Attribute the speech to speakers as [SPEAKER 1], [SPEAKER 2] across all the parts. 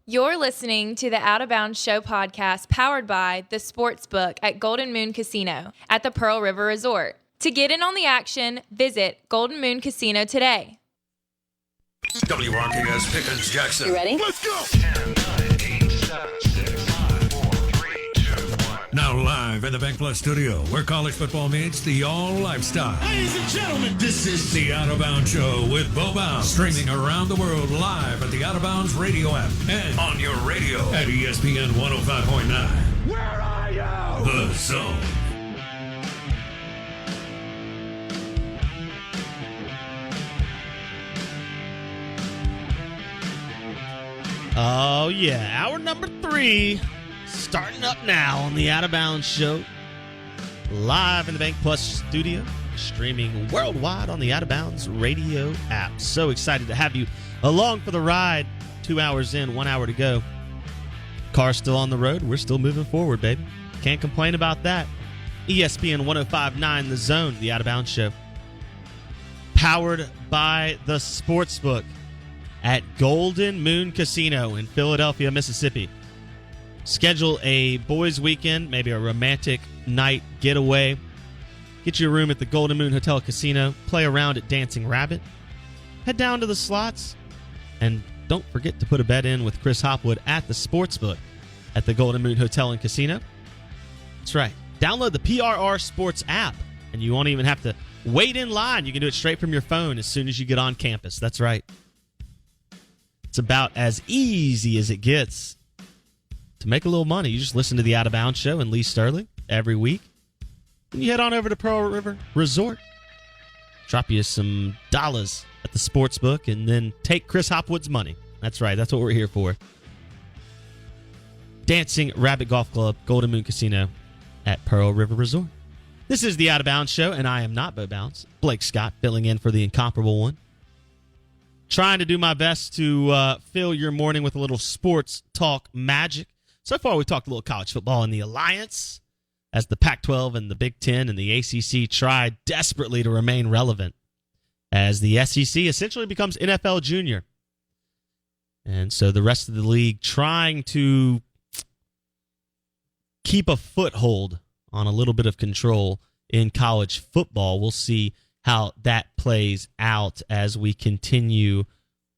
[SPEAKER 1] You're listening to the Out of Bounds Show podcast powered by The Sportsbook at Golden Moon Casino at the Pearl River Resort. To get in on the action, visit Golden Moon Casino today.
[SPEAKER 2] WRKS Pickens Jackson.
[SPEAKER 3] You ready?
[SPEAKER 2] Let's go! 10, 9, 8, 7, 6, 5, 4, 3, 2, 1. Now live in the Bank Plus studio, where college football meets the all lifestyle.
[SPEAKER 4] Ladies and gentlemen,
[SPEAKER 2] This is the Out of Bounds Show with Bo Bounds, streaming around the world live at the Out of Bounds radio app and on your radio at ESPN 105.9.
[SPEAKER 4] where are you?
[SPEAKER 2] The Zone.
[SPEAKER 5] Oh, yeah. Hour number 3 starting up now on the Out of Bounds Show. Live in the Bank Plus studio, streaming worldwide on the Out of Bounds radio app. So excited to have you along for the ride. 2 hours in, 1 hour to go. Car's still on the road. We're still moving forward, baby. Can't complain about that. ESPN 105.9 The Zone, the Out of Bounds Show. Powered by the Sportsbook at Golden Moon Casino in Philadelphia, Mississippi. Schedule a boys' weekend, maybe a romantic night getaway. Get you a room at the Golden Moon Hotel Casino. Play around at Dancing Rabbit. Head down to the slots. And don't forget to put a bet in with Chris Hopwood at the Sportsbook at the Golden Moon Hotel and Casino. That's right. Download the PRR Sports app, and you won't even have to wait in line. You can do it straight from your phone as soon as you get on campus. That's right. It's about as easy as it gets to make a little money. You just listen to the Out of Bounds Show and Lee Sterling every week. And you head on over to Pearl River Resort. Drop you some dollars at the Sportsbook and then take Chris Hopwood's money. That's right. That's what we're here for. Dancing Rabbit Golf Club, Golden Moon Casino at Pearl River Resort. This is the Out of Bounds Show, and I am not Bo Bounds. Blake Scott filling in for the incomparable one. Trying to do my best to fill your morning with a little sports talk magic. So far, we've talked a little college football in the Alliance as the Pac-12 and the Big Ten and the ACC try desperately to remain relevant as the SEC essentially becomes NFL Junior. And so the rest of the league trying to keep a foothold on a little bit of control in college football. We'll see how that plays out as we continue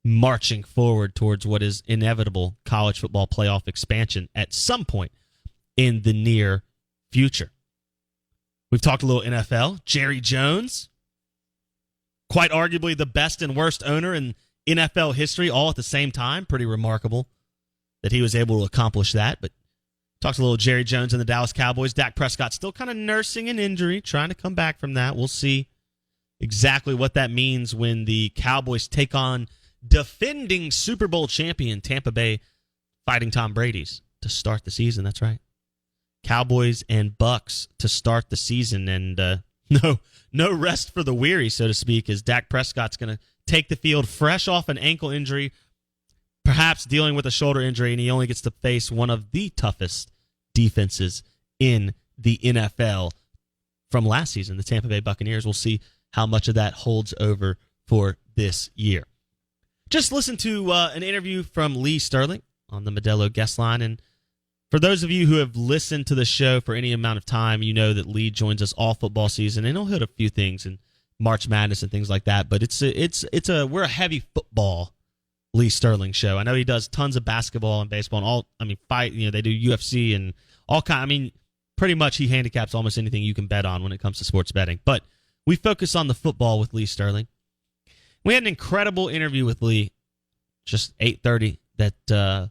[SPEAKER 5] marching forward towards what is inevitable college football playoff expansion at some point in the near future. We've talked a little NFL. Jerry Jones, quite arguably the best and worst owner in NFL history all at the same time. Pretty remarkable that he was able to accomplish that. But talked a little Jerry Jones and the Dallas Cowboys. Dak Prescott still kind of nursing an injury, trying to come back from that. We'll see exactly what that means when the Cowboys take on defending Super Bowl champion Tampa Bay Fighting Tom Brady's to start the season. That's right. Cowboys and Bucks to start the season, and no rest for the weary, so to speak, as Dak Prescott's going to take the field fresh off an ankle injury, perhaps dealing with a shoulder injury, and he only gets to face one of the toughest defenses in the NFL from last season, the Tampa Bay Buccaneers. We'll see how much of that holds over for this year. Just listen to an interview from Lee Sterling on the Modelo guest line. And for those of you who have listened to the show for any amount of time, you know that Lee joins us all football season, and he'll hit a few things in March Madness and things like that. But we're a heavy football Lee Sterling show. I know he does tons of basketball and baseball and they do UFC and all kind. Pretty much he handicaps almost anything you can bet on when it comes to sports betting. But we focus on the football with Lee Sterling. We had an incredible interview with Lee, just 8:30, that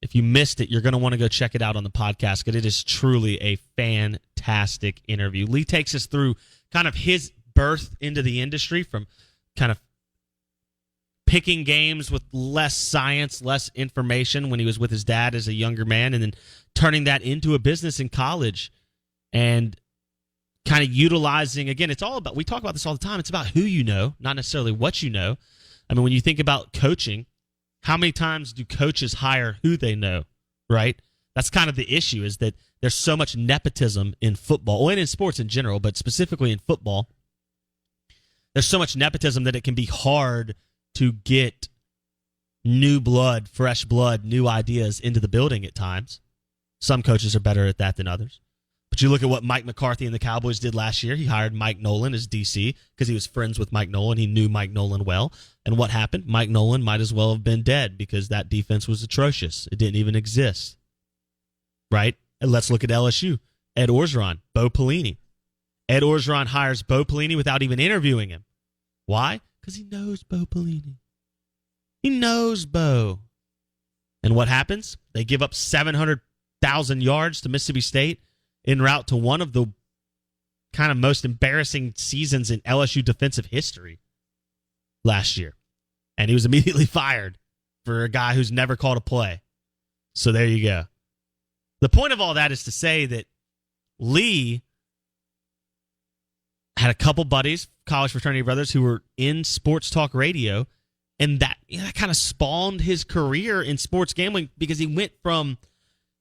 [SPEAKER 5] if you missed it, you're going to want to go check it out on the podcast, because it is truly a fantastic interview. Lee takes us through kind of his birth into the industry, from kind of picking games with less science, less information when he was with his dad as a younger man, and then turning that into a business in college and kind of utilizing, again, it's all about, we talk about this all the time, it's about who you know, not necessarily what you know. When you think about coaching, how many times do coaches hire who they know, right? That's kind of the issue, is that there's so much nepotism in football, and in sports in general, but specifically in football. There's so much nepotism that it can be hard to get new blood, fresh blood, new ideas into the building at times. Some coaches are better at that than others. But you look at what Mike McCarthy and the Cowboys did last year. He hired Mike Nolan as DC because he was friends with Mike Nolan. He knew Mike Nolan well. And what happened? Mike Nolan might as well have been dead because that defense was atrocious. It didn't even exist. Right? And let's look at LSU. Ed Orgeron, Bo Pelini. Ed Orgeron hires Bo Pelini without even interviewing him. Why? Because he knows Bo Pelini. He knows Bo. And what happens? They give up 700,000 yards to Mississippi State en route to one of the kind of most embarrassing seasons in LSU defensive history last year. And he was immediately fired for a guy who's never called a play. So there you go. The point of all that is to say that Lee had a couple buddies, college fraternity brothers, who were in sports talk radio, and that kind of spawned his career in sports gambling because he went from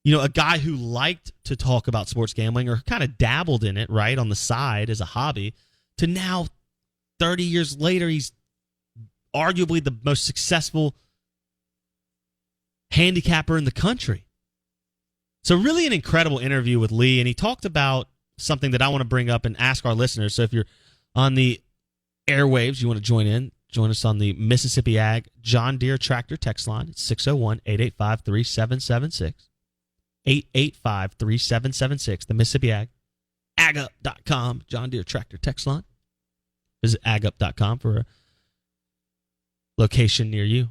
[SPEAKER 5] a guy who liked to talk about sports gambling or kind of dabbled in it, right, on the side as a hobby, to now, 30 years later, he's arguably the most successful handicapper in the country. So really an incredible interview with Lee, and he talked about something that I want to bring up and ask our listeners. So if you're on the airwaves, you want to join us on the Mississippi Ag John Deere Tractor text line. It's 601-885-3776. 885-3776, the Mississippi Ag. agup.com, John Deere Tractor text line. Visit agup.com for a location near you.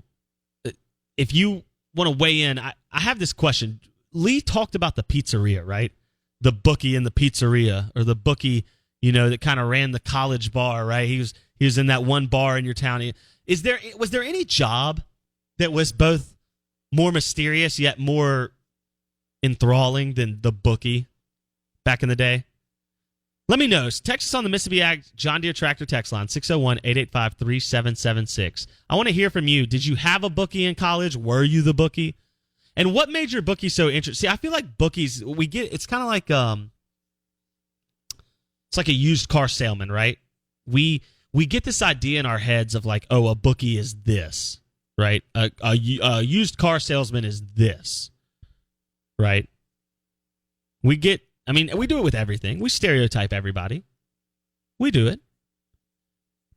[SPEAKER 5] If you want to weigh in, I have this question. Lee talked about the pizzeria, right? The bookie in the pizzeria, or the bookie, that kind of ran the college bar, right? He was in that one bar in your town. Was there any job that was both more mysterious yet more enthralling than the bookie back in the day? Let me know. Text us on the Mississippi Ag John Deere Tractor text line, 601-885-3776. I want to hear from you. Did you have a bookie in college? Were you the bookie? And what made your bookie so interesting? See, I feel like bookies, it's kind of like it's like a used car salesman, right? We get this idea in our heads of like, oh, a bookie is this, right? A used car salesman is this, right? We do it with everything. We stereotype everybody. We do it.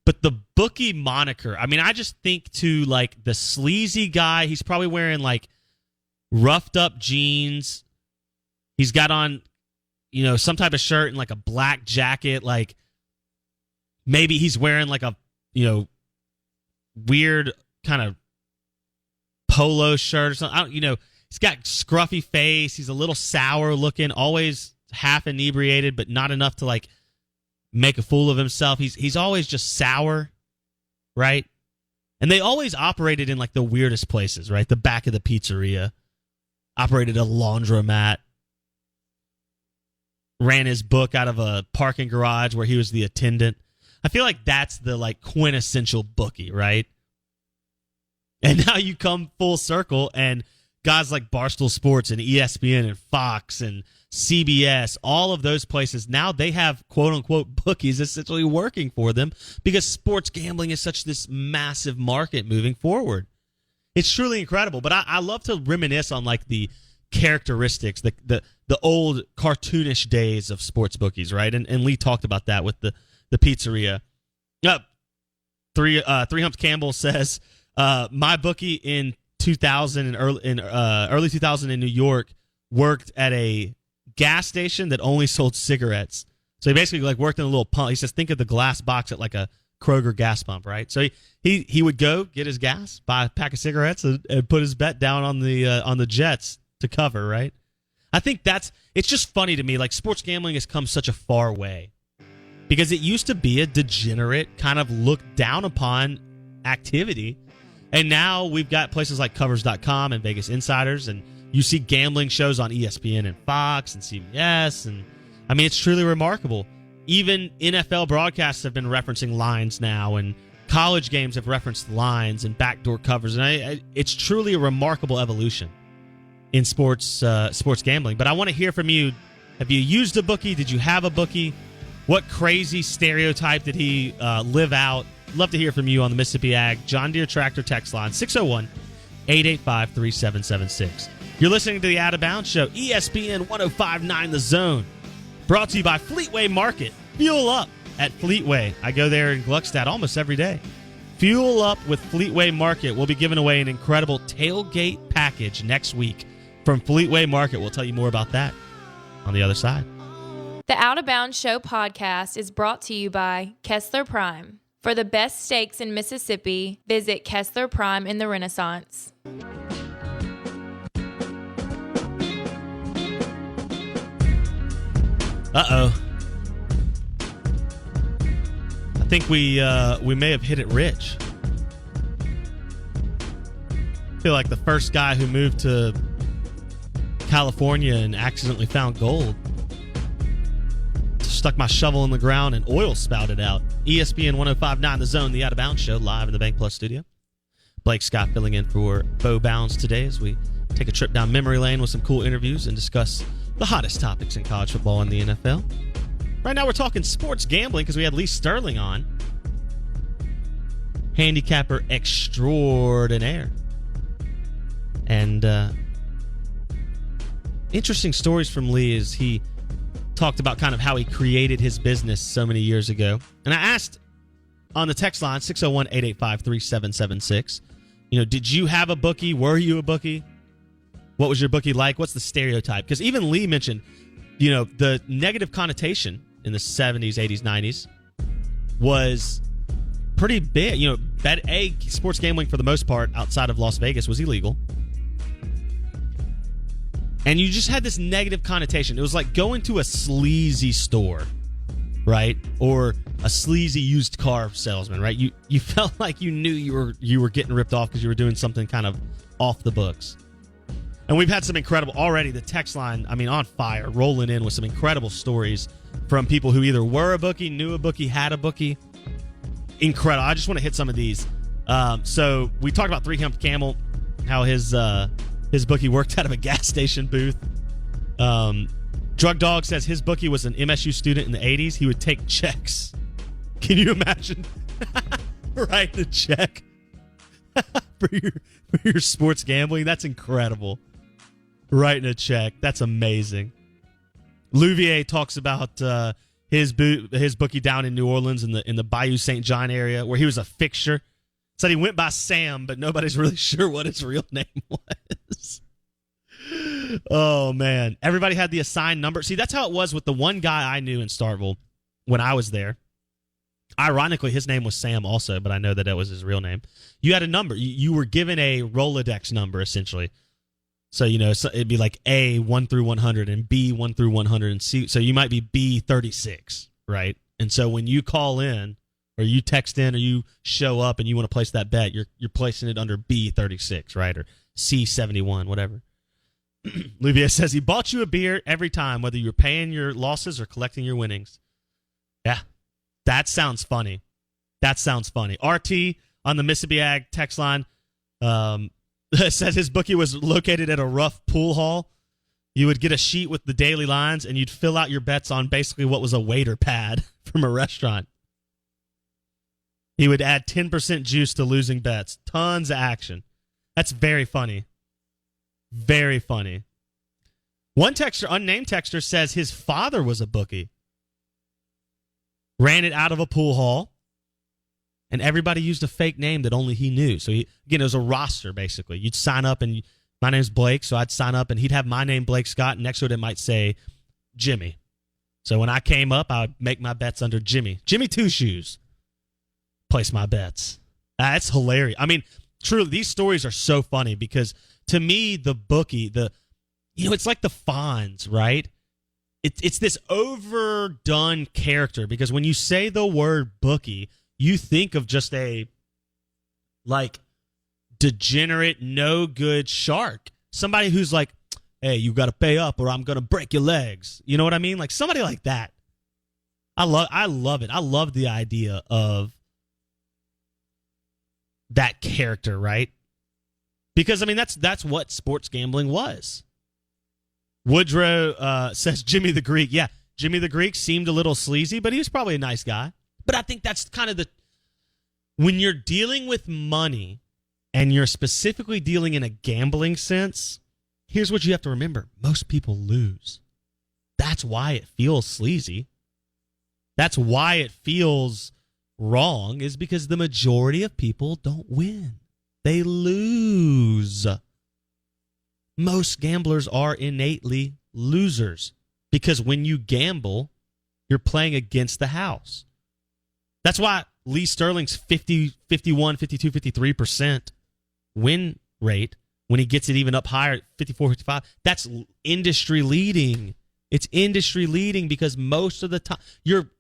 [SPEAKER 5] But the bookie moniker, I just think to like the sleazy guy. He's probably wearing like roughed up jeans. He's got on, some type of shirt and like a black jacket. Like maybe he's wearing like a, weird kind of polo shirt or something. He's got scruffy face. He's a little sour looking, always half inebriated, but not enough to like make a fool of himself. He's always just sour, right? And they always operated in like the weirdest places, right? The back of the pizzeria, operated a laundromat, ran his book out of a parking garage where he was the attendant. I feel like that's the like quintessential bookie, right? And now you come full circle, and guys like Barstool Sports and ESPN and Fox and CBS, all of those places, now they have quote-unquote bookies essentially working for them because sports gambling is such this massive market moving forward. It's truly incredible. But I love to reminisce on like the characteristics, the old cartoonish days of sports bookies, right? And Lee talked about that with the pizzeria. Three Humps Campbell says, my bookie in 2000 and early 2000 in New York worked at a gas station that only sold cigarettes. So he basically like worked in a little pump. He says, think of the glass box at like a Kroger gas pump, right? So he would go get his gas, buy a pack of cigarettes, and put his bet down on the Jets to cover, right? I think it's just funny to me. Like sports gambling has come such a far way because it used to be a degenerate kind of looked down upon activity. And now we've got places like Covers.com and Vegas Insiders, and you see gambling shows on ESPN and Fox and CBS. And it's truly remarkable. Even NFL broadcasts have been referencing lines now, and college games have referenced lines and backdoor covers. And it's truly a remarkable evolution in sports gambling. But I want to hear from you. Have you used a bookie? Did you have a bookie? What crazy stereotype did he live out? Love to hear from you on the Mississippi Ag John Deere Tractor text line, 885-3776. You're listening to the Out of Bounds Show, ESPN 105.9 The Zone. Brought to you by Fleetway Market. Fuel up at Fleetway. I go there in Gluckstadt almost every day. Fuel up with Fleetway Market. We'll be giving away an incredible tailgate package next week from Fleetway Market. We'll tell you more about that on the other side.
[SPEAKER 1] The Out of Bounds Show podcast is brought to you by Kessler Prime. For the best steaks in Mississippi, visit Kessler Prime in the Renaissance.
[SPEAKER 5] Uh-oh. I think we may have hit it rich. I feel like the first guy who moved to California and accidentally found gold. Stuck my shovel in the ground and oil spouted out. ESPN 105.9 The Zone, the Out of Bounds Show, live in the Bank Plus studio. Blake Scott filling in for Bo Bounds today as we take a trip down memory lane with some cool interviews and discuss the hottest topics in college football and the NFL. Right now we're talking sports gambling because we had Lee Sterling on. Handicapper extraordinaire. And interesting stories from Lee as he talked about kind of how he created his business so many years ago. And I asked on the text line, 601-885-3776, did you have a bookie? Were you a bookie? What was your bookie like? What's the stereotype? Because even Lee mentioned, the negative connotation in the 70s, 80s, 90s was pretty big. Sports gambling for the most part outside of Las Vegas was illegal. And you just had this negative connotation. It was like going to a sleazy store, right? Or a sleazy used car salesman, right? You felt like you knew you were getting ripped off because you were doing something kind of off the books. And we've had some incredible, already the text line, on fire, rolling in with some incredible stories from people who either were a bookie, knew a bookie, had a bookie. Incredible. I just want to hit some of these. So we talked about Three Humped Camel, how his bookie worked out of a gas station booth. Drug Dog says his bookie was an MSU student in the 80s. He would take checks. Can you imagine writing a check for your sports gambling? That's incredible. Writing a check. That's amazing. Louvier talks about his bookie down in New Orleans in the Bayou St. John area where he was a fixture. Said he went by Sam, but nobody's really sure what his real name was. Oh, man. Everybody had the assigned number. See, that's how it was with the one guy I knew in Starkville when I was there. Ironically, his name was Sam also, but I know that was his real name. You had a number. You were given a Rolodex number, essentially. So, it'd be like A, 1 through 100, and B, 1 through 100, and C. So you might be B 36, right? And so when you call in, or you text in, or you show up and you want to place that bet, you're placing it under B 36, right? Or C 71, whatever. Louvier says he bought you a beer every time, whether you're paying your losses or collecting your winnings. Yeah, that sounds funny. RT on the Mississippi Ag text line says his bookie was located at a rough pool hall. You would get a sheet with the daily lines, and you'd fill out your bets on basically what was a waiter pad from a restaurant. He would add 10% juice to losing bets. Tons of action. That's very funny. Very funny. One texter, unnamed texter, says his father was a bookie. Ran it out of a pool hall. And everybody used a fake name that only he knew. So, it was a roster, basically. You'd sign up, and my name's Blake, so I'd sign up, and he'd have my name, Blake Scott, and next to it might say Jimmy. So when I came up, I would make my bets under Jimmy. Jimmy Two Shoes. Place my bets. That's hilarious. Truly, these stories are so funny because to me, the bookie, it's like the Fonz, right? It's this overdone character because when you say the word bookie, you think of just a degenerate, no good shark. Somebody who's like, hey, you got to pay up or I'm going to break your legs. You know what I mean? Like somebody like that. I love it. I love the idea of that character, right? Because, that's what sports gambling was. Woodrow says Jimmy the Greek. Yeah, Jimmy the Greek seemed a little sleazy, but he was probably a nice guy. But I think that's kind of when you're dealing with money and you're specifically dealing in a gambling sense, here's what you have to remember. Most people lose. That's why it feels sleazy. That's why it feels wrong, is because the majority of people don't win. They lose. Most gamblers are innately losers because when you gamble, you're playing against the house. That's why Lee Sterling's 50, 51, 52, 53% win rate, when he gets it even up higher, 54, 55, that's industry leading. It's industry leading because most of the time you're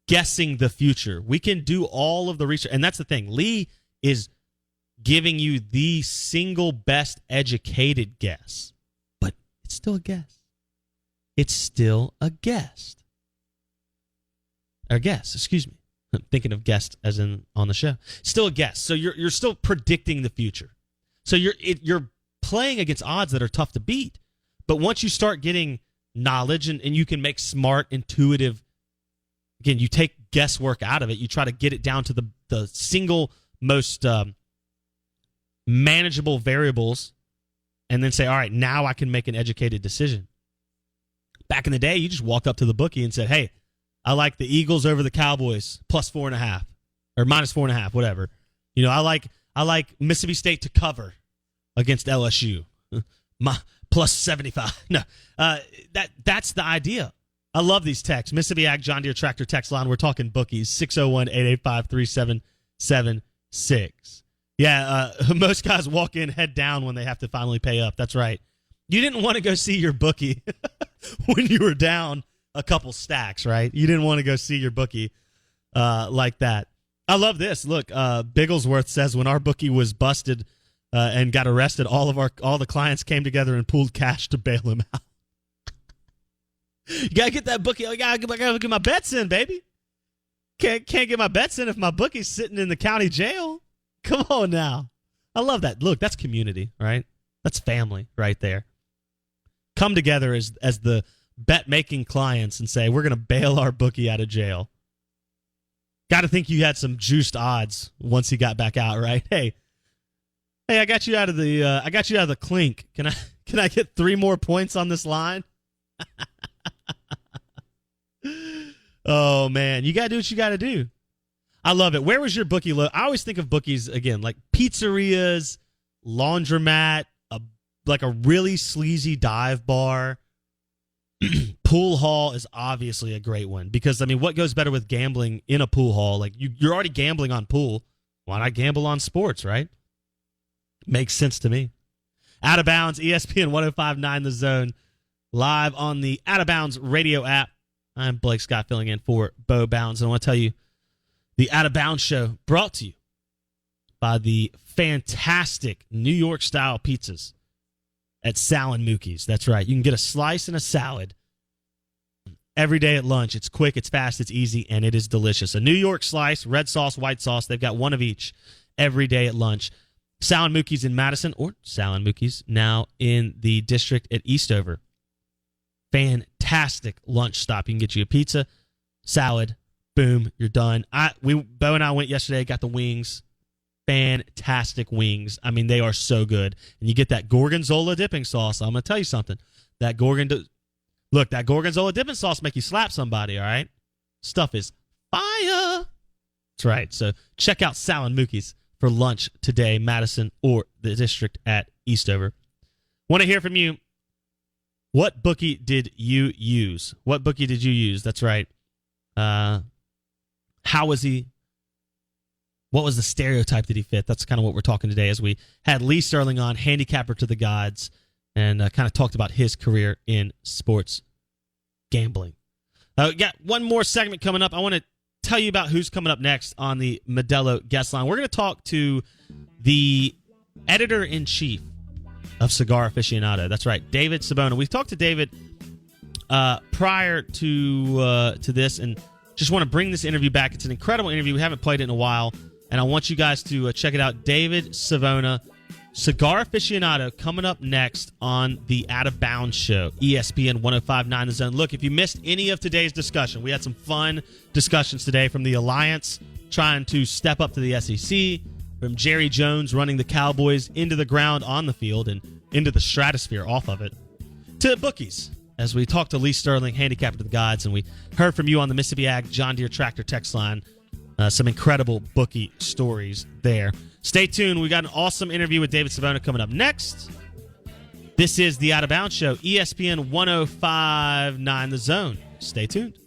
[SPEAKER 5] guessing the future. We can do all of the research, and that's the thing. Lee is giving you the single best educated guess, but it's still a guess. It's still a guess. Or guess, excuse me. I'm thinking of guest as in on the show. Still a guess. So you're still predicting the future. So you're playing against odds that are tough to beat. But once you start getting knowledge and you can make smart, intuitive, again, you take guesswork out of it. You try to get it down to the single most manageable variables and then say, all right, now I can make an educated decision. Back in the day, you just walked up to the bookie and said, hey, I like the Eagles over the Cowboys plus 4.5 or minus 4.5, whatever. You know, I like Mississippi State to cover against LSU. Plus 75. No, that's the idea. I love these texts. Mississippi Ag John Deere Tractor text line. We're talking bookies. 601-885-3776. Yeah, most guys walk in head down when they have to finally pay up. That's right. You didn't want to go see your bookie when you were down a couple stacks, right? You didn't want to go see your bookie like that. I love this. Look, Bigglesworth says when our bookie was busted and got arrested, all the clients came together and pooled cash to bail him out. You gotta get that bookie. I gotta get my bets in, baby. Can't get my bets in if my bookie's sitting in the county jail. Come on now. I love that. Look, that's community, right? That's family right there. Come together as the bet-making clients and say, we're going to bail our bookie out of jail. Got to think you had some juiced odds once he got back out, right? Hey, I got you out of the clink. Can I get 3 more points on this line? Oh man, you got to do what you got to do. I love it. Where was your bookie? I always think of bookies again like pizzerias, laundromat, like a really sleazy dive bar. Pool hall is obviously a great one because, I mean, what goes better with gambling in a pool hall? Like, you're already gambling on pool. Why not gamble on sports, right? Makes sense to me. Out of Bounds, ESPN 105.9 The Zone, live on the Out of Bounds radio app. I'm Blake Scott filling in for Bo Bounds. And I want to tell you, the Out of Bounds show brought to you by the fantastic New York-style pizzas at Sal and Mookie's. That's right. You can get a slice and a salad every day at lunch. It's quick, it's fast, it's easy, and it is delicious. A New York slice, red sauce, white sauce. They've got one of each every day at lunch. Sal and Mookie's in Madison, or Sal and Mookie's now in the district at Eastover. Fantastic lunch stop. You can get you a pizza, salad, boom, you're done. Bo and I went yesterday, got the wings. Fantastic wings. I mean, they are so good. And you get that Gorgonzola dipping sauce. I'm going to tell you something. That Gorgonzola dipping sauce make you slap somebody, all right? Stuff is fire. That's right. So check out Sal and Mookie's for lunch today, Madison or the district at Eastover. Want to hear from you. What bookie did you use? What bookie did you use? That's right. How was he? What was the stereotype that he fit? That's kind of what we're talking today as we had Lee Sterling on, handicapper to the gods, and kind of talked about his career in sports gambling. Got one more segment coming up. I want to tell you about who's coming up next on the Modelo guest line. We're going to talk to the editor-in-chief of Cigar Aficionado. That's right, David Savona. We talked to David prior to this, and just want to bring this interview back. It's an incredible interview. We haven't played it in a while, and I want you guys to check it out. David Savona, Cigar Aficionado, coming up next on the Out of Bounds show, ESPN 105.9 The Zone. Look, if you missed any of today's discussion, we had some fun discussions today from the Alliance trying to step up to the SEC from Jerry Jones running the Cowboys into the ground on the field and into the stratosphere off of it, to bookies, as we talked to Lee Sterling, handicapper to the gods, and we heard from you on the Mississippi Ag John Deere Tractor text line. Some incredible bookie stories there. Stay tuned. We got an awesome interview with David Savona coming up next. This is the Out of Bounds Show, ESPN 105.9 The Zone. Stay tuned.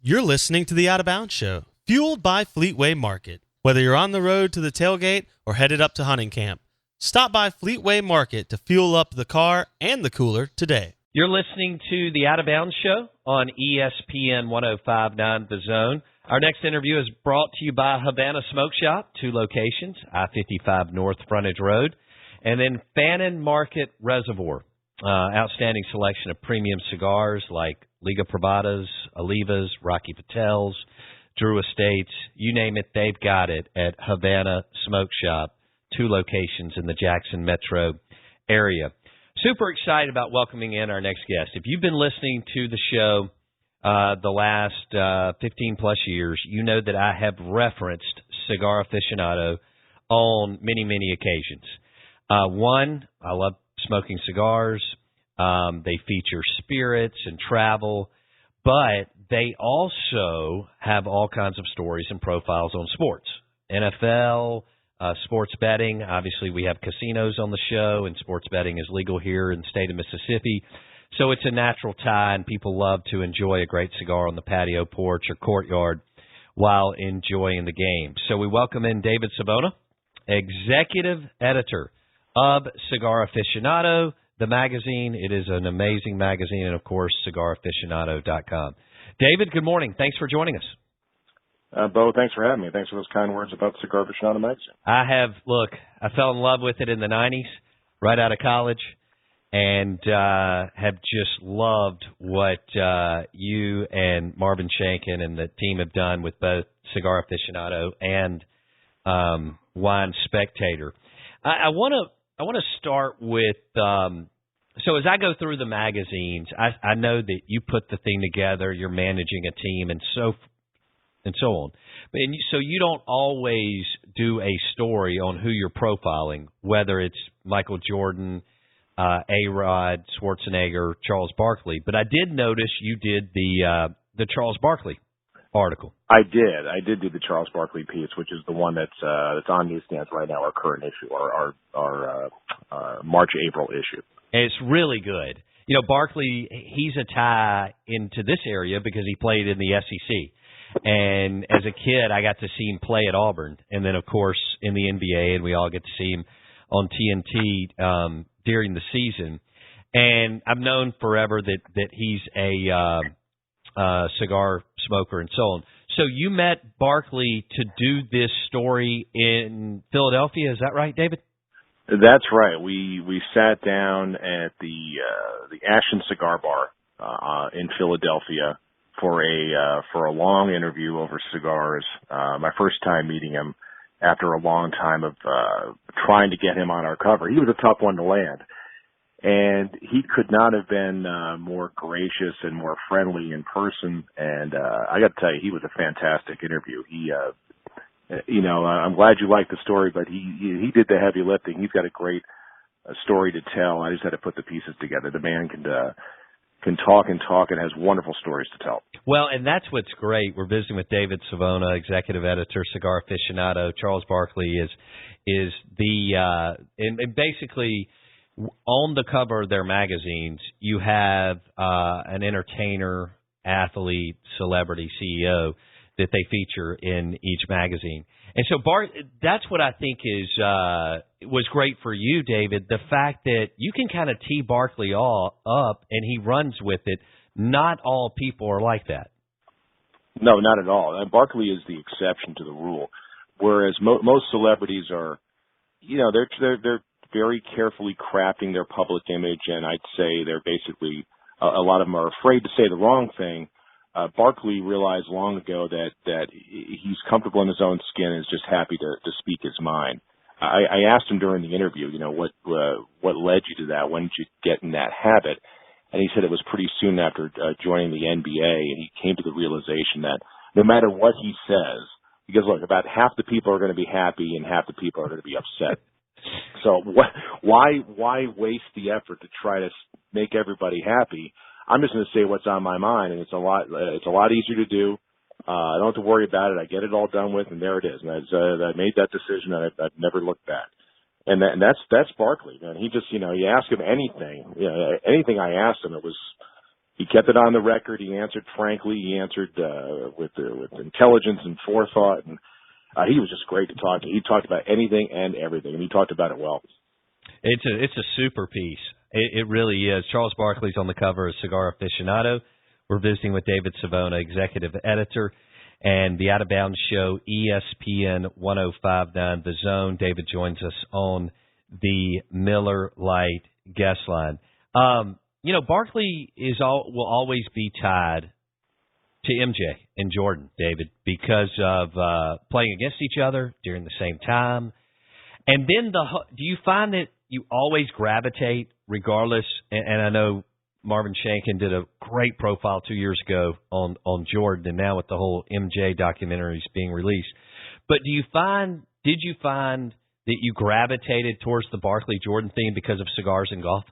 [SPEAKER 5] You're listening to the Out of Bounds Show, fueled by Fleetway Market. Whether you're on the road to the tailgate or headed up to hunting camp, stop by Fleetway Market to fuel up the car and the cooler today.
[SPEAKER 3] You're listening to the Out of Bounds Show on ESPN 105.9 The Zone. Our next interview is brought to you by Havana Smoke Shop, 2 locations, I-55 North Frontage Road, and then Fannin Market Reservoir. Outstanding selection of premium cigars like Liga Privadas, Olivas, Rocky Patels, Drew Estates, you name it, they've got it at Havana Smoke Shop, 2 locations in the Jackson metro area. Super excited about welcoming in our next guest. If you've been listening to the show the last 15-plus years, you know that I have referenced Cigar Aficionado on many, many occasions. One, I love smoking cigars. They feature spirits and travel, but they also have all kinds of stories and profiles on sports. NFL, sports betting. Obviously, we have casinos on the show, and sports betting is legal here in the state of Mississippi. So it's a natural tie, and people love to enjoy a great cigar on the patio porch or courtyard while enjoying the game. So we welcome in David Savona, executive editor of Cigar Aficionado, the magazine. It is an amazing magazine, and, of course, CigarAficionado.com. David, good morning. Thanks for joining us.
[SPEAKER 6] Bo, thanks for having me. Thanks for those kind words about Cigar Aficionado magazine.
[SPEAKER 3] I fell in love with it in the 90s, right out of college, and have just loved what you and Marvin Shankin and the team have done with both Cigar Aficionado and Wine Spectator. I want to start with so as I go through the magazines, I know that you put the thing together, you're managing a team, and so on. So you don't always do a story on who you're profiling, whether it's Michael Jordan, A-Rod, Schwarzenegger, Charles Barkley. But I did notice you did the Charles Barkley article.
[SPEAKER 6] I did do the Charles Barkley piece, which is the one that's on newsstands right now, our current issue, our March-April issue.
[SPEAKER 3] And it's really good. You know, Barkley, he's a tie into this area because he played in the SEC. And as a kid, I got to see him play at Auburn. And then, of course, in the NBA, and we all get to see him on TNT during the season. And I've known forever that he's a cigar smoker and so on. So you met Barkley to do this story in Philadelphia. Is that right, David?
[SPEAKER 6] That's right. We sat down at the Ashton Cigar Bar in Philadelphia for a long interview over cigars. My first time meeting him after a long time of trying to get him on our cover. He was a tough one to land. And he could not have been more gracious and more friendly in person. And I got to tell you, he was a fantastic interview. He, I'm glad you liked the story, but he did the heavy lifting. He's got a great story to tell. I just had to put the pieces together. The man can talk and has wonderful stories to tell.
[SPEAKER 3] Well, and that's what's great. We're visiting with David Savona, executive editor, Cigar Aficionado. Charles Barkley is the and basically on the cover of their magazines, you have an entertainer, athlete, celebrity, CEO that they feature in each magazine. And so that's what I think was great for you, David, the fact that you can kind of tee Barkley all up and he runs with it. Not all people are like that.
[SPEAKER 6] No, not at all. And Barkley is the exception to the rule, whereas most celebrities are, they're very carefully crafting their public image, and I'd say they're basically a lot of them are afraid to say the wrong thing. Barkley realized long ago that he's comfortable in his own skin and is just happy to speak his mind. I asked him during the interview, what led you to that? When did you get in that habit? And he said it was pretty soon after joining the NBA, and he came to the realization that no matter what he says. Because look, about half the people are going to be happy and half the people are going to be upset. So why waste the effort to try to make everybody happy? I'm just going to say what's on my mind, and it's a lot easier to do. I don't have to worry about it. I get it all done with, and there it is. And I made that decision, and I've never looked back. And that's Barkley, man. He just, you ask him anything, anything I asked him, he kept it on the record. He answered frankly. He answered with intelligence and forethought, and he was just great to talk to. He talked about anything and everything, and he talked about it well.
[SPEAKER 3] It's a super piece. It really is. Charles Barkley's on the cover of Cigar Aficionado. We're visiting with David Savona, executive editor, and the Out of Bounds Show, ESPN 105.9 The Zone. David joins us on the Miller Lite guest line. Barkley will always be tied to MJ and Jordan, David, because of playing against each other during the same time. And then do you find that you always gravitate regardless? And I know Marvin Shanken did a great profile 2 years ago on Jordan, and now with the whole MJ documentaries being released. But did you find that you gravitated towards the Barkley-Jordan theme because of cigars and golf?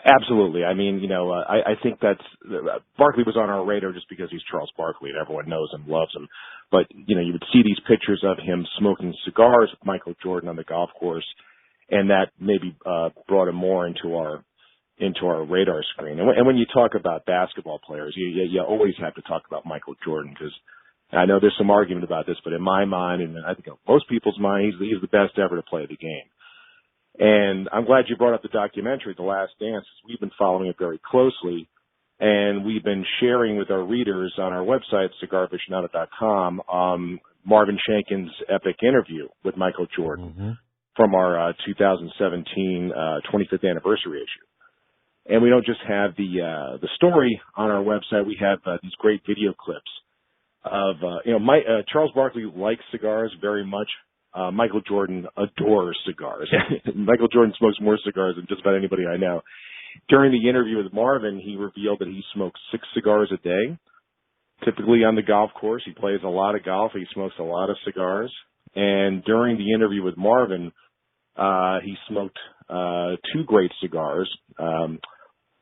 [SPEAKER 6] Absolutely. I mean, I think Barkley was on our radar just because he's Charles Barkley and everyone knows and loves him. But, you would see these pictures of him smoking cigars with Michael Jordan on the golf course, and that maybe brought him more into our radar screen. And when you talk about basketball players, you always have to talk about Michael Jordan, because I know there's some argument about this, but in my mind, and I think in most people's mind, he's the best ever to play the game. And I'm glad you brought up the documentary, The Last Dance. We've been following it very closely, and we've been sharing with our readers on our website, CigarAficionado.com, Marvin Shanken's epic interview with Michael Jordan from our 2017 25th anniversary issue. And we don't just have the story on our website. We have these great video clips of Charles Barkley likes cigars very much. Michael Jordan adores cigars. Michael Jordan smokes more cigars than just about anybody I know. During the interview with Marvin, he revealed that he smokes 6 cigars a day. Typically on the golf course, he plays a lot of golf. He smokes a lot of cigars. And during the interview with Marvin, he smoked 2 great cigars.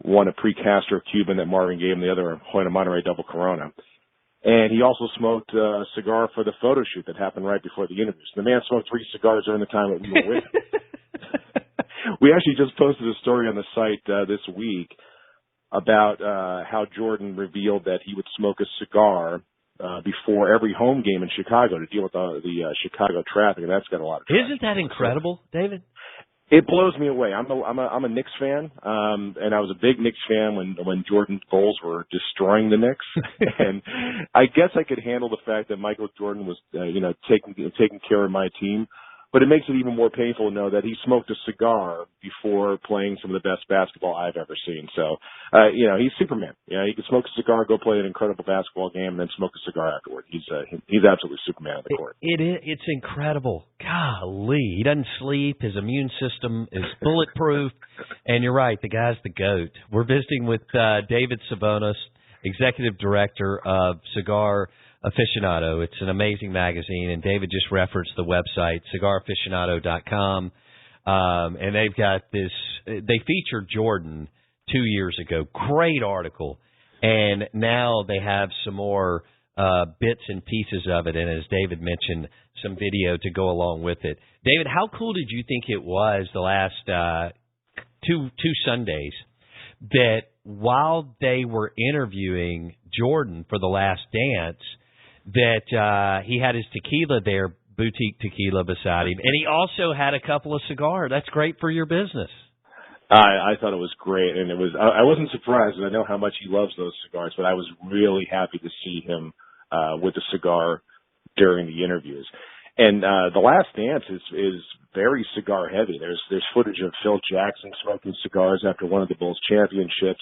[SPEAKER 6] One a pre-Castro Cuban that Marvin gave him, the other a Hoyna Monterey Double Corona. And he also smoked a cigar for the photo shoot that happened right before the interview. So the man smoked 3 cigars during the time that we were with him. We actually just posted a story on the site this week about how Jordan revealed that he would smoke a cigar before every home game in Chicago to deal with the Chicago traffic, and that's got a lot of traffic.
[SPEAKER 3] Isn't that incredible, David?
[SPEAKER 6] It blows me away. I'm a Knicks fan, and I was a big Knicks fan when Jordan's Bulls were destroying the Knicks. And I guess I could handle the fact that Michael Jordan was, taking care of my team. But it makes it even more painful to know that he smoked a cigar before playing some of the best basketball I've ever seen. So, he's Superman. He can smoke a cigar, go play an incredible basketball game, and then smoke a cigar afterward. He's absolutely Superman on the court.
[SPEAKER 3] It's incredible. Golly, he doesn't sleep. His immune system is bulletproof. And you're right, the guy's the GOAT. We're visiting with David Savonas, executive director of Cigar Aficionado. It's an amazing magazine, and David just referenced the website, CigarAficionado.com, and they've got this. They featured Jordan 2 years ago. Great article, and now they have some more bits and pieces of it, and as David mentioned, some video to go along with it. David, how cool did you think it was the last two Sundays that while they were interviewing Jordan for The Last Dance, that he had his tequila there, boutique tequila beside him, and he also had a couple of cigars. That's great for your business.
[SPEAKER 6] I thought it was great, and I wasn't surprised, and I know how much he loves those cigars, but I was really happy to see him with a cigar during the interviews. And The Last Dance is very cigar heavy. There's footage of Phil Jackson smoking cigars after one of the Bulls championships.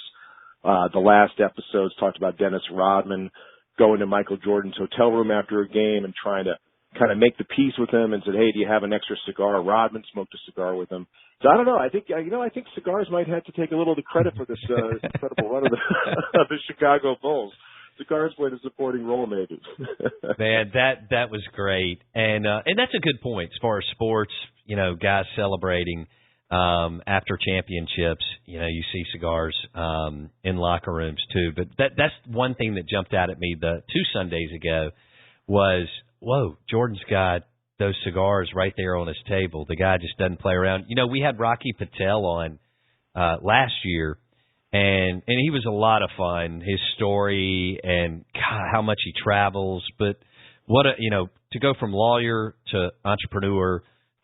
[SPEAKER 6] The last episodes talked about Dennis Rodman going to Michael Jordan's hotel room after a game and trying to kind of make the peace with him and said, "Hey, do you have an extra cigar?" Rodman smoked a cigar with him. So I don't know. I think I think cigars might have to take a little of the credit for this incredible run of the Chicago Bulls. Cigars played a supporting role, maybe.
[SPEAKER 3] Man, that was great, and that's a good point as far as sports. Guys celebrating after championships. You see cigars in locker rooms too. But that's one thing that jumped out at me the 2 Sundays ago was, whoa, Jordan's got those cigars right there on his table. The guy just doesn't play around. We had Rocky Patel on last year. And he was a lot of fun. His story and God, how much he travels, but to go from lawyer to entrepreneur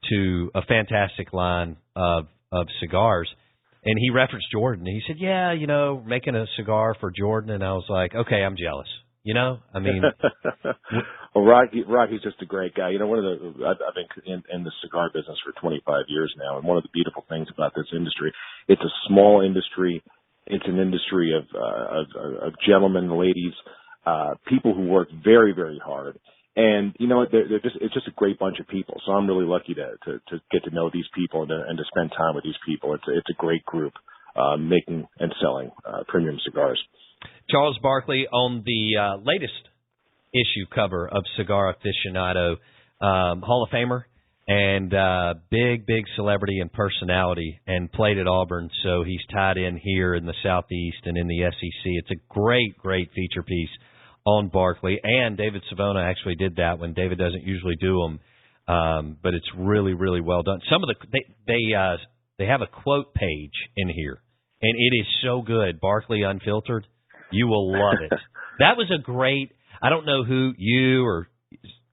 [SPEAKER 3] to a fantastic line of cigars. And he referenced Jordan. He said, "Yeah, making a cigar for Jordan." And I was like, "Okay, I'm jealous." I mean,
[SPEAKER 6] well, Rocky's just a great guy. I've been in the cigar business for 25 years now, and one of the beautiful things about this industry, it's a small industry. It's an industry of gentlemen, ladies, people who work very, very hard. And it's just a great bunch of people. So I'm really lucky to get to know these people and to spend time with these people. It's a great group making and selling premium cigars.
[SPEAKER 3] Charles Barkley on the latest issue cover of Cigar Aficionado, Hall of Famer. And big celebrity and personality, and played at Auburn, so he's tied in here in the Southeast and in the SEC. It's a great feature piece on Barkley, and David Savona actually did that when David doesn't usually do them, but it's really well done. Some of they have a quote page in here, and it is so good. Barkley Unfiltered, you will love it. That was a great. I don't know who you or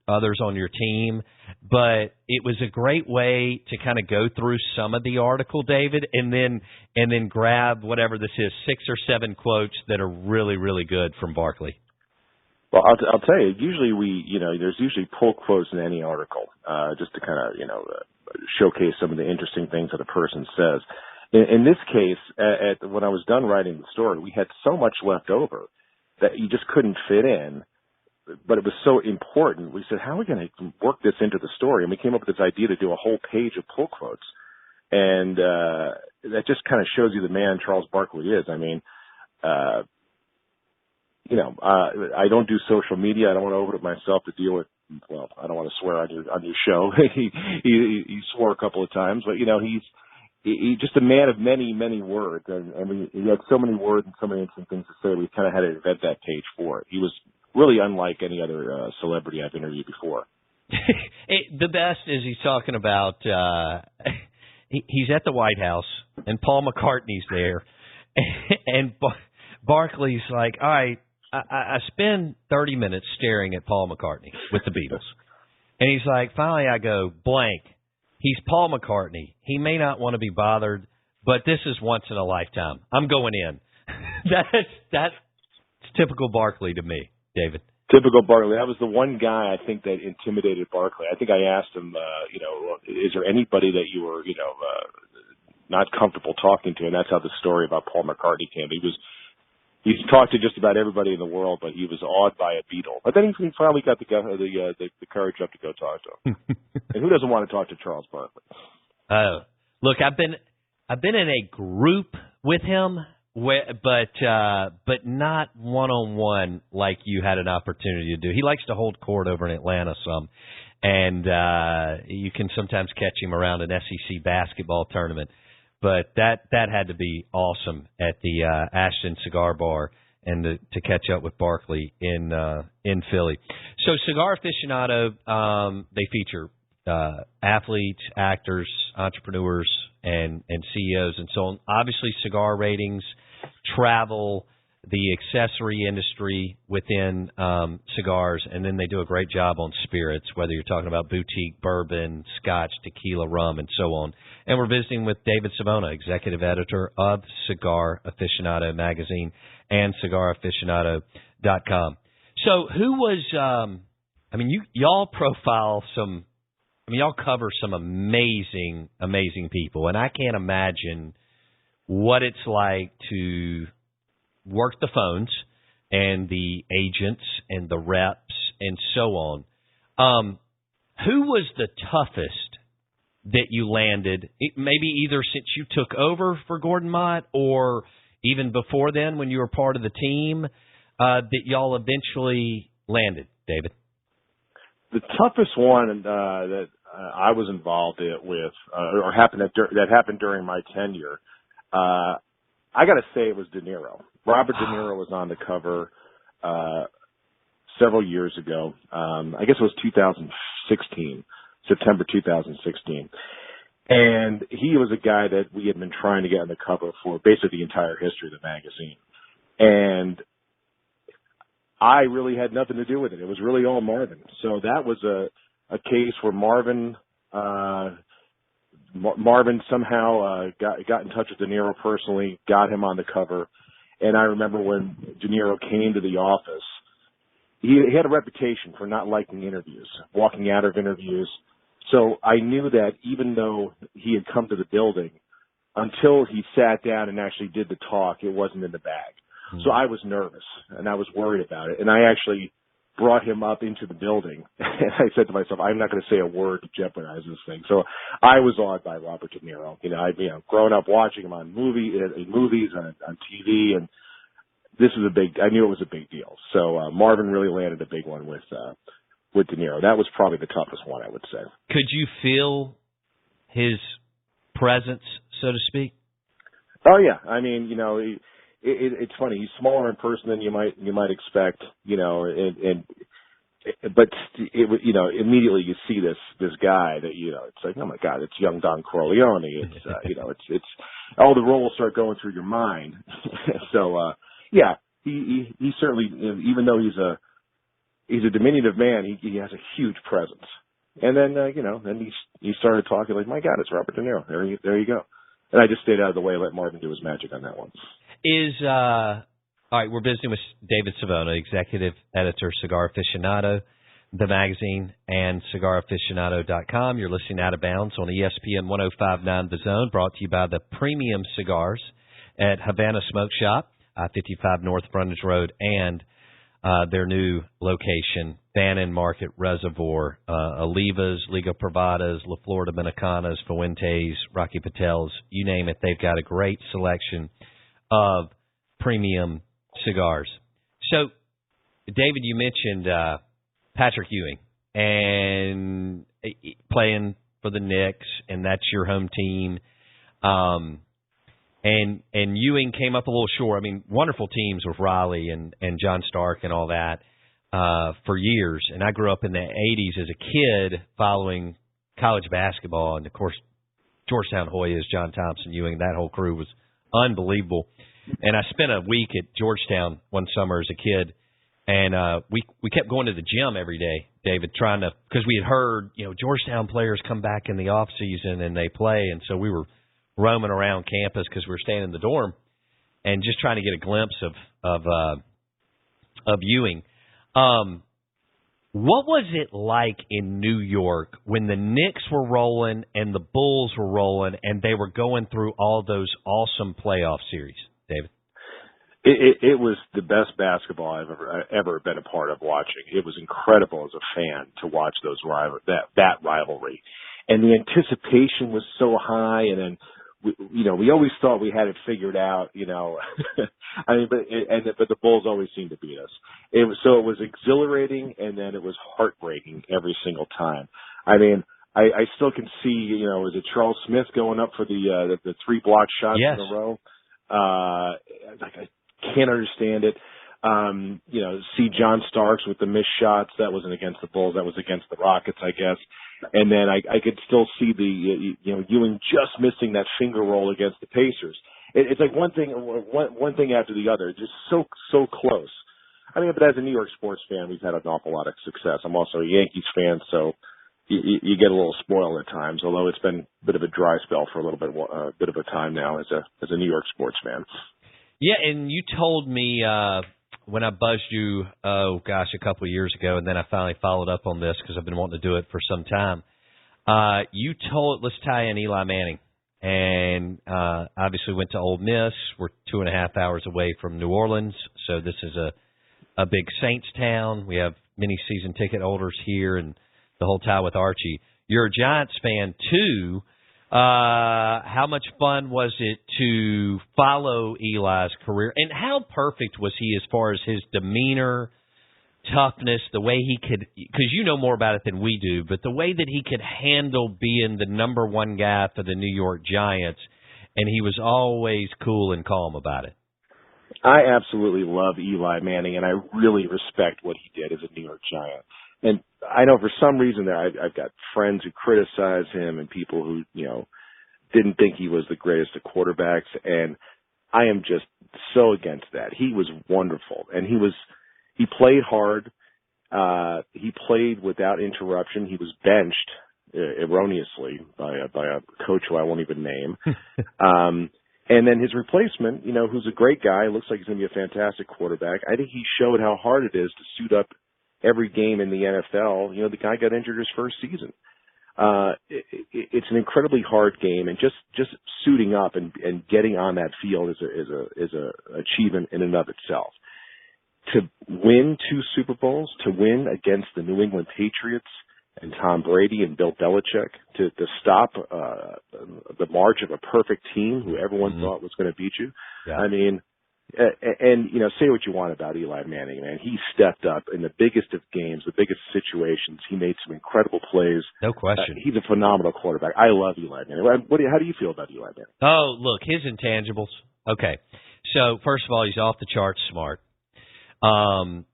[SPEAKER 3] others on your team, but it was a great way to kind of go through some of the article, David, and then grab whatever this is, 6 or 7 quotes that are really good from Barkley.
[SPEAKER 6] Well, I'll tell you, usually there's usually pull quotes in any article, just to kind of, showcase some of the interesting things that a person says. In this case, when I was done writing the story, we had so much left over that you just couldn't fit in. But it was so important. We said, how are we going to work this into the story? And we came up with this idea to do a whole page of pull quotes. And that just kind of shows you the man Charles Barkley is. I mean, I don't do social media. I don't want to open it myself to deal with, well, I don't want to swear on your show. he swore a couple of times. But, he's just a man of many words. And he had so many words and so many interesting things to say. We kind of had to invent that page for it. He was really unlike any other celebrity I've interviewed before.
[SPEAKER 3] The best is he's talking about he's at the White House, and Paul McCartney's there, and Barkley's like, all right, I spend 30 minutes staring at Paul McCartney with the Beatles. And he's like, finally I go, blank. He's Paul McCartney. He may not want to be bothered, but this is once in a lifetime. I'm going in. That's typical Barkley to me. David.
[SPEAKER 6] Typical Barkley. That was the one guy I think that intimidated Barkley. I think I asked him, is there anybody that you were, not comfortable talking to? And that's how the story about Paul McCartney came. He's talked to just about everybody in the world, but he was awed by a Beatle. But then he finally got the courage up to go talk to him. And who doesn't want to talk to Charles Barkley?
[SPEAKER 3] Look, I've been in a group with him. But not one-on-one like you had an opportunity to do. He likes to hold court over in Atlanta some, and you can sometimes catch him around an SEC basketball tournament. But that had to be awesome at the Ashton Cigar Bar, and to catch up with Barkley in Philly. So Cigar Aficionado, they feature athletes, actors, entrepreneurs, and CEOs and so on. Obviously, cigar ratings, travel, the accessory industry within cigars, and then they do a great job on spirits, whether you're talking about boutique bourbon, scotch, tequila, rum, and so on. And we're visiting with David Savona, executive editor of Cigar Aficionado magazine and CigarAficionado.com. So who was, y'all profile some, y'all cover some amazing people, and I can't imagine what it's like to work the phones and the agents and the reps and so on. Who was the toughest that you landed, maybe either since you took over for Gordon Mott or even before then when you were part of the team? that y'all eventually landed, David?
[SPEAKER 6] The toughest one that I was involved with, or that happened during my tenure, I got to say it was De Niro. Robert De Niro was on the cover several years ago. I guess it was 2016, September 2016. And he was a guy that we had been trying to get on the cover for basically the entire history of the magazine. And I really had nothing to do with it. It was really all Marvin. So that was a case where Marvin somehow got in touch with De Niro personally, got him on the cover. And I remember when De Niro came to the office, he had a reputation for not liking interviews, walking out of interviews. So I knew that even though he had come to the building, until he sat down and actually did the talk, it wasn't in the bag. So I was nervous and I was worried about it. And I actually brought him up into the building and I said to myself, I'm not going to say a word to jeopardize this thing. So I was awed by Robert De Niro. I've grown up watching him on movies, on TV, and I knew it was a big deal. So Marvin really landed a big one with De Niro. That was probably the toughest one, I would say.
[SPEAKER 3] Could you feel his presence, so to speak?
[SPEAKER 6] Oh yeah. I mean, it's funny. He's smaller in person than you might expect, but immediately you see this guy that, it's like, oh my God, it's young Don Corleone. It's, it's all the roles start going through your mind. So, yeah, he certainly, even though he's a diminutive man, he has a huge presence. And then, then he started talking like, my God, it's Robert De Niro. There you go. And I just stayed out of the way and let Marvin do his magic on that one.
[SPEAKER 3] All right, we're visiting with David Savona, executive editor, Cigar Aficionado, the magazine, and CigarAficionado.com. You're listening Out of Bounds on ESPN 105.9 The Zone, brought to you by the Premium Cigars at Havana Smoke Shop, I-55 North Frontage Road, and their new location, Bannon Market Reservoir, Olivas, Liga Privadas, La Flor Dominicanas, Fuentes, Rocky Patel's, you name it, they've got a great selection of premium cigars. So, David, you mentioned Patrick Ewing and playing for the Knicks, and that's your home team. And Ewing came up a little short. I mean, wonderful teams with Riley and John Stark and all that for years. And I grew up in the 80s as a kid following college basketball. And, of course, Georgetown Hoyas, John Thompson, Ewing, that whole crew was unbelievable. And I spent a week at Georgetown one summer as a kid. And we kept going to the gym every day, David, because we had heard, Georgetown players come back in the off season and they play. And so we were roaming around campus because we were staying in the dorm and just trying to get a glimpse of Ewing. What was it like in New York when the Knicks were rolling and the Bulls were rolling and they were going through all those awesome playoff series, David?
[SPEAKER 6] It was the best basketball I've ever been a part of watching. It was incredible as a fan to watch that rivalry, and the anticipation was so high. And then we always thought we had it figured out. I mean, but the Bulls always seemed to beat us. It was exhilarating, and then it was heartbreaking every single time. I mean, I still can see, is it Charles Smith going up for the 3 block shots
[SPEAKER 3] Yes.
[SPEAKER 6] in a row? I can't understand it. See John Starks with the missed shots. That wasn't against the Bulls. That was against the Rockets, I guess. And then I could still see Ewing just missing that finger roll against the Pacers. It's like one thing after the other, just so close. I mean, but as a New York sports fan, we've had an awful lot of success. I'm also a Yankees fan, so you get a little spoiled at times. Although it's been a bit of a dry spell for a bit of a time now as a New York sports fan.
[SPEAKER 3] Yeah, and you told me when I buzzed you, a couple of years ago, and then I finally followed up on this because I've been wanting to do it for some time. Let's tie in Eli Manning, and obviously went to Ole Miss. We're 2.5 hours away from New Orleans, so this is a big Saints town. We have many season ticket holders here, and the whole tie with Archie. You're a Giants fan too. How much fun was it to follow Eli's career? And how perfect was he as far as his demeanor, toughness, the way he could – because you know more about it than we do, but the way that he could handle being the number one guy for the New York Giants, and he was always cool and calm about it.
[SPEAKER 6] I absolutely love Eli Manning, and I really respect what he did as a New York Giant. And I know for some reason there, I've got friends who criticize him and people who, didn't think he was the greatest of quarterbacks. And I am just so against that. He was wonderful, and he played hard. He played without interruption. He was benched erroneously by a coach who I won't even name. And then his replacement, who's a great guy, looks like he's going to be a fantastic quarterback. I think he showed how hard it is to suit up every game in the NFL. The guy got injured his first season. It's an incredibly hard game, and just suiting up and getting on that field is a achievement in and of itself. To win 2 Super Bowls, to win against the New England Patriots and Tom Brady and Bill Belichick, to stop the march of a perfect team who everyone thought was going to beat you. Yeah. I mean, and say what you want about Eli Manning, man. He stepped up in the biggest of games, the biggest situations. He made some incredible plays.
[SPEAKER 3] No question.
[SPEAKER 6] He's a phenomenal quarterback. I love Eli Manning. How do you feel about Eli Manning?
[SPEAKER 3] Oh, look, his intangibles. Okay, so first of all, he's off the charts smart.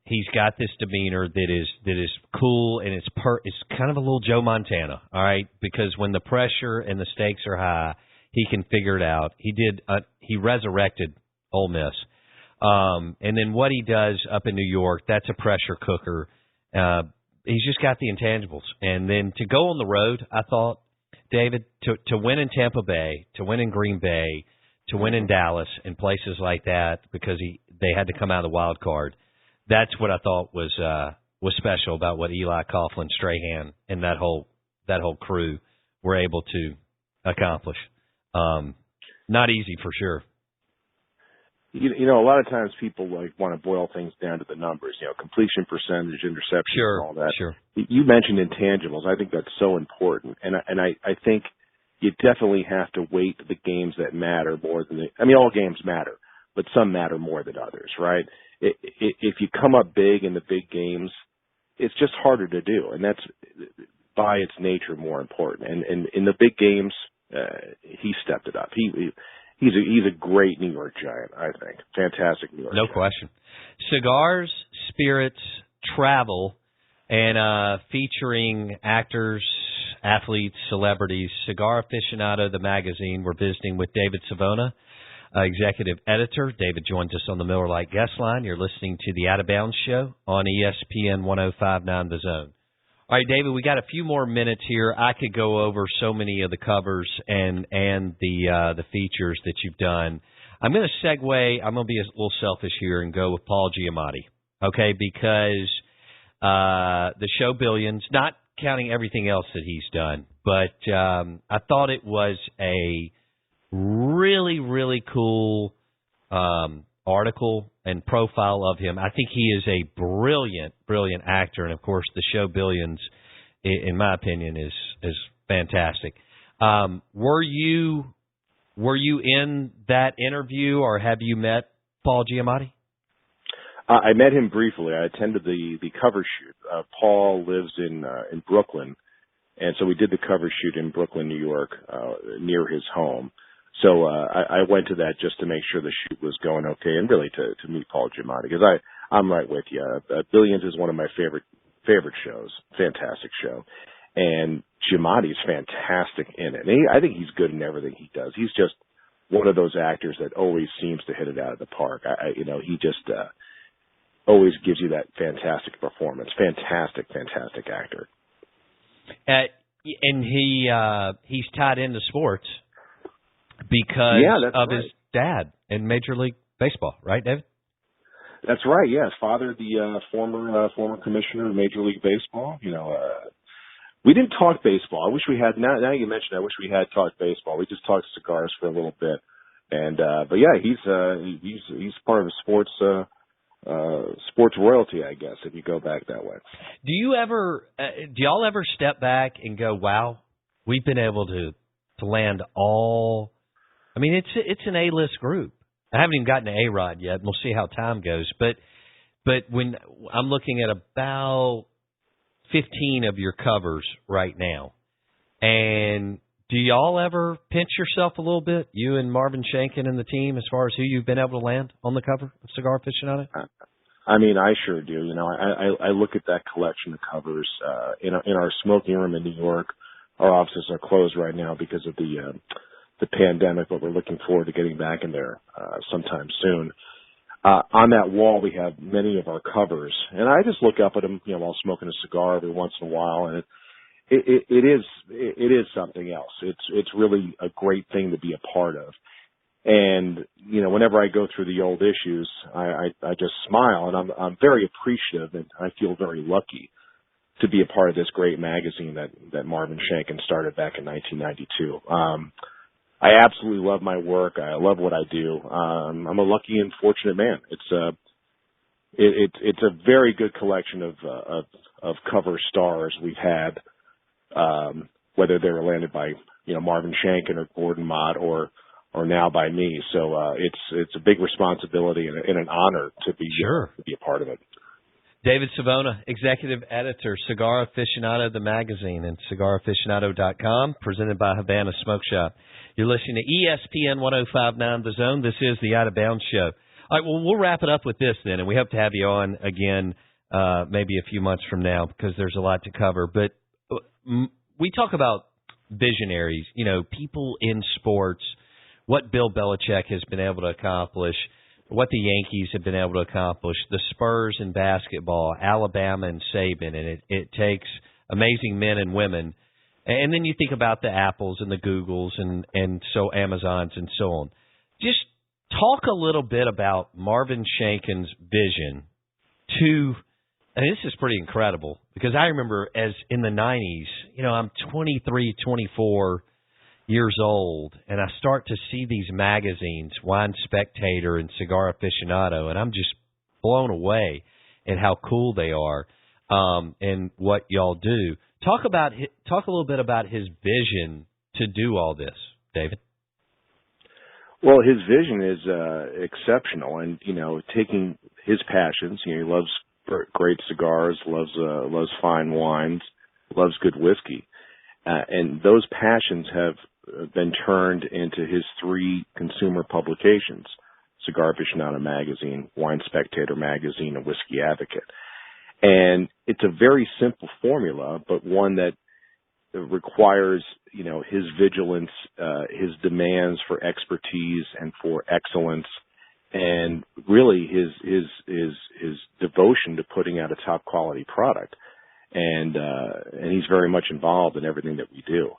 [SPEAKER 3] He's got this demeanor that is cool, and it's kind of a little Joe Montana, all right? Because when the pressure and the stakes are high, he can figure it out. He resurrected Ole Miss. And then what he does up in New York, that's a pressure cooker. He's just got the intangibles. And then to go on the road, I thought, David, to win in Tampa Bay, to win in Green Bay, to win in Dallas and places like that, because they had to come out of the wild card. That's what I thought was special about what Eli, Coughlin, Strahan, and that whole crew were able to accomplish. Not easy for sure.
[SPEAKER 6] A lot of times people want to boil things down to the numbers, completion percentage, interceptions,
[SPEAKER 3] sure,
[SPEAKER 6] all that.
[SPEAKER 3] Sure.
[SPEAKER 6] You mentioned intangibles. I think that's so important, and I think you definitely have to weight the games that matter more than all games matter, but some matter more than others, right? If you come up big in the big games, it's just harder to do, and that's by its nature more important. And in the big games, he stepped it up. He's a great New York Giant, I think. Fantastic New York Giant.
[SPEAKER 3] No question. Cigars, spirits, travel, and featuring actors, athletes, celebrities. Cigar Aficionado, the magazine. We're visiting with David Savona, executive editor. David joins us on the Miller Lite guest line. You're listening to the Out of Bounds Show on ESPN 105.9 The Zone. All right, David, we got a few more minutes here. I could go over so many of the covers and the features that you've done. I'm going to segue. I'm going to be a little selfish here and go with Paul Giamatti, okay, because the show Billions, not counting everything else that he's done, but I thought it was a really, really cool article and profile of him. I think he is a brilliant, brilliant actor, and of course, the show Billions, in my opinion, is fantastic. Were you in that interview, or have you met Paul Giamatti?
[SPEAKER 6] I met him briefly. I attended the cover shoot. Paul lives in Brooklyn, and so we did the cover shoot in Brooklyn, New York, near his home. So I went to that just to make sure the shoot was going okay, and really to meet Paul Giamatti, because I'm right with you. Billions is one of my favorite shows. Fantastic show, and Giamatti's fantastic in it. And I think he's good in everything he does. He's just one of those actors that always seems to hit it out of the park. He just always gives you that fantastic performance. Fantastic actor.
[SPEAKER 3] And he's tied into sports because of
[SPEAKER 6] right.
[SPEAKER 3] his dad in Major League Baseball, right, David?
[SPEAKER 6] That's right. Yes, father, the former commissioner of Major League Baseball. We didn't talk baseball. I wish we had. Now you mentioned, I wish we had talked baseball. We just talked cigars for a little bit, but yeah, he's part of a sports royalty, I guess, if you go back that way.
[SPEAKER 3] Do y'all ever step back and go, wow, we've been able to to land all. I mean, it's an A-list group. I haven't even gotten to A-Rod yet. We'll see how time goes. But when I'm looking at about 15 of your covers right now, and do y'all ever pinch yourself a little bit, you and Marvin Shanken and the team, as far as who you've been able to land on the cover of Cigar Aficionado?
[SPEAKER 6] I mean, I sure do. You know, I look at that collection of covers in our smoking room in New York. Our offices are closed right now because of the pandemic, but we're looking forward to getting back in there sometime soon. On that wall, we have many of our covers, and I just look up at them, you know, while smoking a cigar every once in a while, and it is something else. It's really a great thing to be a part of. And, you know, whenever I go through the old issues, I just smile, and I'm very appreciative, and I feel very lucky to be a part of this great magazine that Marvin Shanken started back in 1992. I absolutely love my work. I love what I do. I'm a lucky and fortunate man. It's a very good collection of cover stars we've had, whether they were landed by, you know, Marvin Shanken or Gordon Mott or now by me. So it's a big responsibility and an honor to be a part of it.
[SPEAKER 3] David Savona, Executive Editor, Cigar Aficionado, the magazine, and CigarAficionado.com, presented by Havana Smoke Shop. You're listening to ESPN 105.9 The Zone. This is the Out of Bounds Show. All right, well, we'll wrap it up with this then, and we hope to have you on again maybe a few months from now because there's a lot to cover. But we talk about visionaries, you know, people in sports, what Bill Belichick has been able to accomplish, what the Yankees have been able to accomplish, the Spurs in basketball, Alabama and Saban, and it takes amazing men and women. And then you think about the Apples and the Googles and so Amazons and so on. Just talk a little bit about Marvin Shanken's vision to, and this is pretty incredible, because I remember as in the 90s, you know, I'm 23, 24 years old, and I start to see these magazines, Wine Spectator and Cigar Aficionado, and I'm just blown away at how cool they are and what y'all do. Talk a little bit about his vision to do all this, David.
[SPEAKER 6] Well, his vision is exceptional, and you know, taking his passions. You know, he loves great cigars, loves fine wines, loves good whiskey, and those passions have been turned into his three consumer publications: Cigar Aficionado magazine, Wine Spectator magazine, and Whiskey Advocate. And it's a very simple formula, but one that requires, you know, his vigilance, his demands for expertise and for excellence, and really his devotion to putting out a top quality product. And he's very much involved in everything that we do.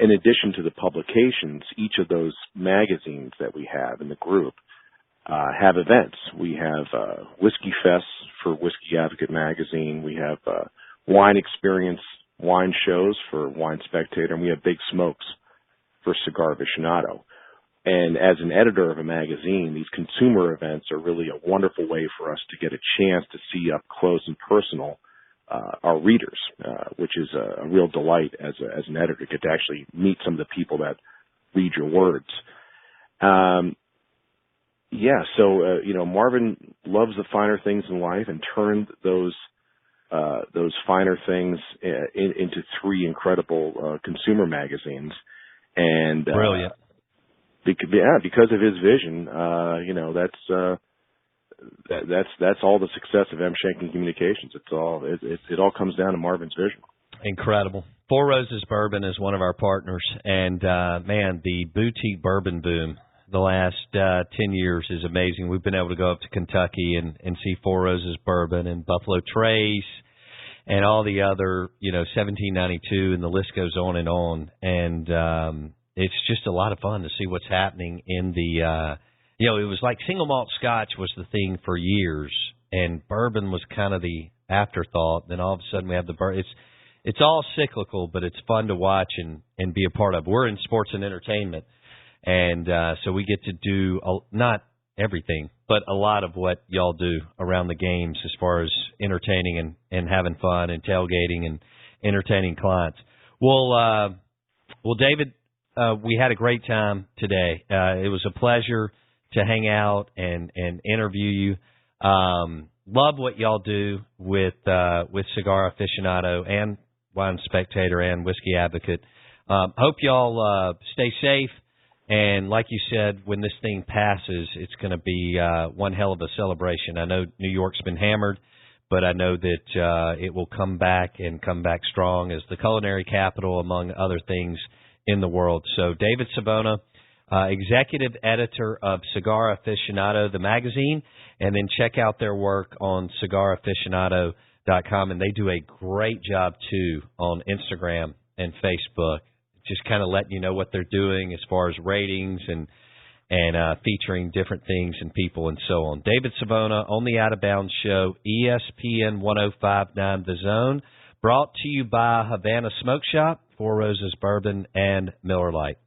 [SPEAKER 6] In addition to the publications, each of those magazines that we have in the group have events. We have Whiskey Fest for Whiskey Advocate magazine. We have wine experience wine shows for Wine Spectator, and we have Big Smokes for Cigar Aficionado. And as an editor of a magazine, these consumer events are really a wonderful way for us to get a chance to see up close and personal our readers, which is a real delight as an editor to get to actually meet some of the people that read your words. You know, Marvin loves the finer things in life and turned those finer things into three incredible consumer magazines. And
[SPEAKER 3] brilliant.
[SPEAKER 6] Because of his vision, you know, that's all the success of M. Shanken Communications. It all comes down to Marvin's vision. Incredible.
[SPEAKER 3] Four Roses Bourbon is one of our partners, and man, the boutique bourbon boom the last 10 years is amazing. We've been able to go up to Kentucky and see Four Roses Bourbon and Buffalo Trace and all the other, you know, 1792, and the list goes on. And it's just a lot of fun to see what's happening in the, you know, it was like single malt scotch was the thing for years, and bourbon was kind of the afterthought. Then all of a sudden we have the bourbon. It's all cyclical, but it's fun to watch and be a part of. We're in sports and entertainment. And so we get to do not everything, but a lot of what y'all do around the games as far as entertaining and having fun and tailgating and entertaining clients. Well, David, we had a great time today. It was a pleasure to hang out and interview you. Love what y'all do with Cigar Aficionado and Wine Spectator and Whiskey Advocate. Hope y'all stay safe. And like you said, when this thing passes, it's going to be one hell of a celebration. I know New York's been hammered, but I know that it will come back and come back strong as the culinary capital, among other things, in the world. So David Savona, executive editor of Cigar Aficionado, the magazine, and then check out their work on CigarAficionado.com. And they do a great job, too, on Instagram and Facebook, just kind of letting you know what they're doing as far as ratings and featuring different things and people and so on. David Savona on the Out of Bounds Show, ESPN 105.9 The Zone, brought to you by Havana Smoke Shop, Four Roses Bourbon, and Miller Lite.